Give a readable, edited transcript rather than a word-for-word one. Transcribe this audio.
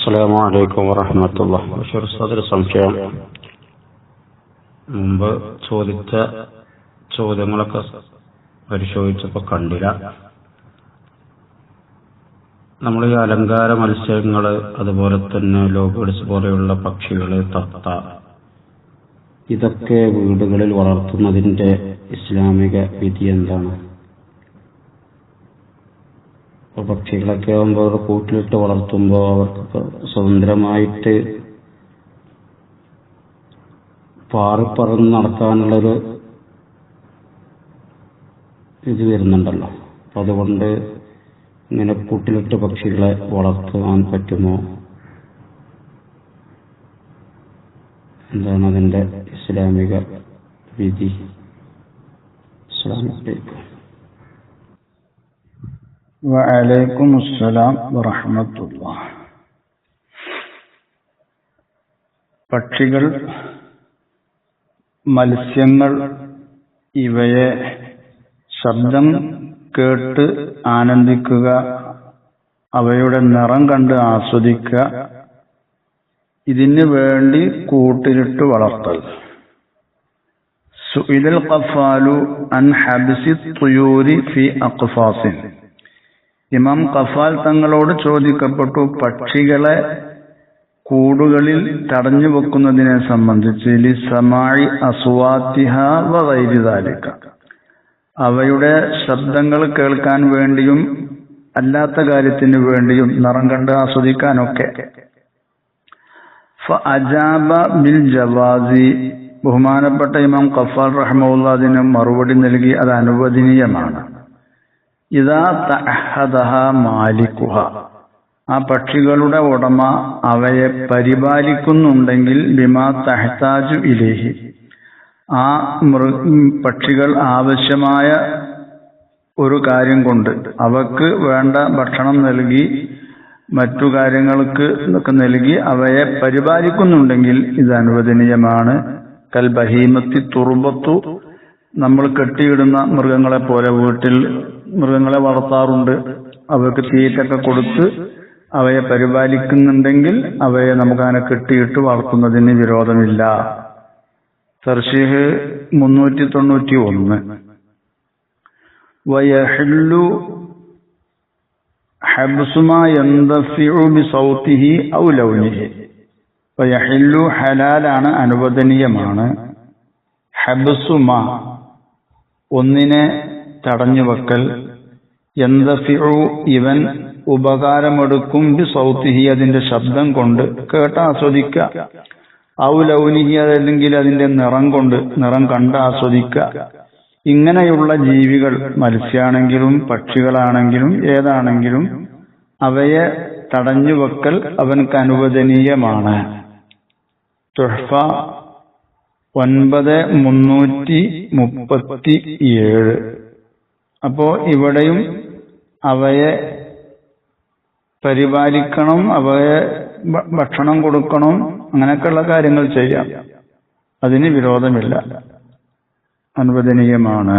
അസ്സലാമു അലൈക്കും വറഹ്മത്തുള്ളാഹി. ഒരു സംശയം, മുമ്പ് ചോദിച്ച ചോദ്യങ്ങളൊക്കെ പരിശോധിച്ചപ്പോൾ കണ്ടില്ല. നമ്മൾ ഈ അലങ്കാര മത്സ്യങ്ങൾ, അതുപോലെ തന്നെ ലോബേഡ്സ് പോലെയുള്ള പക്ഷികൾ, തത്ത, ഇതൊക്കെ വീടുകളിൽ വളർത്തുന്നതിന്റെ ഇസ്ലാമിക വിധി എന്താണ്? പക്ഷികളൊക്കെ ആകുമ്പോൾ കൂട്ടിലിട്ട് വളർത്തുമ്പോൾ അവർക്ക് സ്വതന്ത്രമായിട്ട് പാറിപ്പറന്ന് നടക്കാനുള്ളൊരു ഇത് വരുന്നുണ്ടല്ലോ. അപ്പം അതുകൊണ്ട് ഇങ്ങനെ കൂട്ടിലിട്ട് പക്ഷികളെ വളർത്താൻ പറ്റുമോ? എന്താണ് അതിൻ്റെ ഇസ്ലാമിക വിധി? അസ്സലാമു അലൈക്കും. വഅലൈക്കും അസ്സലാം വറഹ്മത്തുള്ളാഹി. പക്ഷികൾ, മത്സ്യങ്ങൾ, ഇവയെ ശബ്ദം കേട്ട് ആനന്ദിക്കുക, അവയുടെ നിറം കണ്ട് ആസ്വദിക്കുക, ഇതിനു വേണ്ടി കൂട്ടിലിട്ട് വളർത്തൽ. സുഇലൽ ഖഫാലു അൻ ഹബ്സി തുയൂരി ഫി അഖ്ഫാസിൻ. ഇമാം ഖഫാൽ തങ്ങളോട് ചോദിക്കപ്പെട്ടു, പക്ഷികളെ കൂടുകളിൽ തടഞ്ഞു വെക്കുന്നതിനെ സംബന്ധിച്ച് ലിസമാഇ അസ്വാതിഹാ വഗൈരി ദാലിക, അവയുടെ ശബ്ദങ്ങൾ കേൾക്കാൻ വേണ്ടിയും അല്ലാത്ത കാര്യത്തിന് വേണ്ടിയും നിറം കണ്ട് ആസ്വദിക്കാനൊക്കെ. ഫഅജാബ ബിൽ ജവാസി, ബഹുമാനപ്പെട്ട ഇമാം ഖഫാൽ റഹ്മത്തുള്ളാഹി അതിന് മറുപടി നൽകി, അത് അനുവദനീയമാണ്. ഇദാ തഅഹദഹ മാലികുഹ, ആ പക്ഷികളുടെ ഉടമ അവയെ പരിപാലിക്കുന്നുണ്ടെങ്കിൽ, ബിമാ തഹ്താജു ഇലൈഹി, ആ പക്ഷികൾ ആവശ്യമായ ഒരു കാര്യം കൊണ്ട് അവക്ക് വേണ്ട ഭക്ഷണം നൽകി മറ്റു കാര്യങ്ങൾക്ക് നൽകി അവയെ പരിപാലിക്കുന്നുണ്ടെങ്കിൽ ഇത് അനുവദനീയമാണ്. കൽ ബഹീമത്തി തുർബത്തു, നമ്മൾ കെട്ടിയിടുന്ന മൃഗങ്ങളെ പോലെ വീട്ടിൽ മൃഗങ്ങളെ വളർത്താറുണ്ട്. അവർക്ക് തീറ്റൊക്കെ കൊടുത്ത് അവയെ പരിപാലിക്കുന്നുണ്ടെങ്കിൽ അവയെ നമുക്കങ്ങനെ കെട്ടിയിട്ട് വളർത്തുന്നതിന് വിരോധമില്ല. തർശീഹ് 391. വയഹില്ലു ഹബ്സുമാ യന്തഫിഉ ബിസൗതിഹി ഔ ലൗനിഹി. വയഹില്ലു ഹലാലാണ്, അനുവദനീയമാണ്. ഹബ്സുമാ, ഒന്നിനെ തടഞ്ഞു വെക്കൽ, യന്തഫിഉ, ഇവൻ ഉപകാരമെടുക്കും, ബിസൗതിഹി, അതിന്റെ ശബ്ദം കൊണ്ട് കേട്ട് ആസ്വദിക്കുക, ഔ ലൗനിഹി, അതല്ലെങ്കിൽ അതിന്റെ നിറം കൊണ്ട്, നിറം കണ്ട് ആസ്വദിക്കുക. ഇങ്ങനെയുള്ള ജീവികൾ, മത്സ്യാണെങ്കിലും പക്ഷികളാണെങ്കിലും ഏതാണെങ്കിലും, അവയെ തടഞ്ഞു വെക്കൽ അവനക്ക് അനുവദനീയമാണ്. തുഹ്ഫ 9337. അപ്പോ ഇവിടെയും അവയെ പരിപാലിക്കണം, അവയെ ഭക്ഷണം കൊടുക്കണം, അങ്ങനെയൊക്കെയുള്ള കാര്യങ്ങൾ ചെയ്യാം. അതിന് വിരോധമില്ല, അനുവദനീയമാണ്.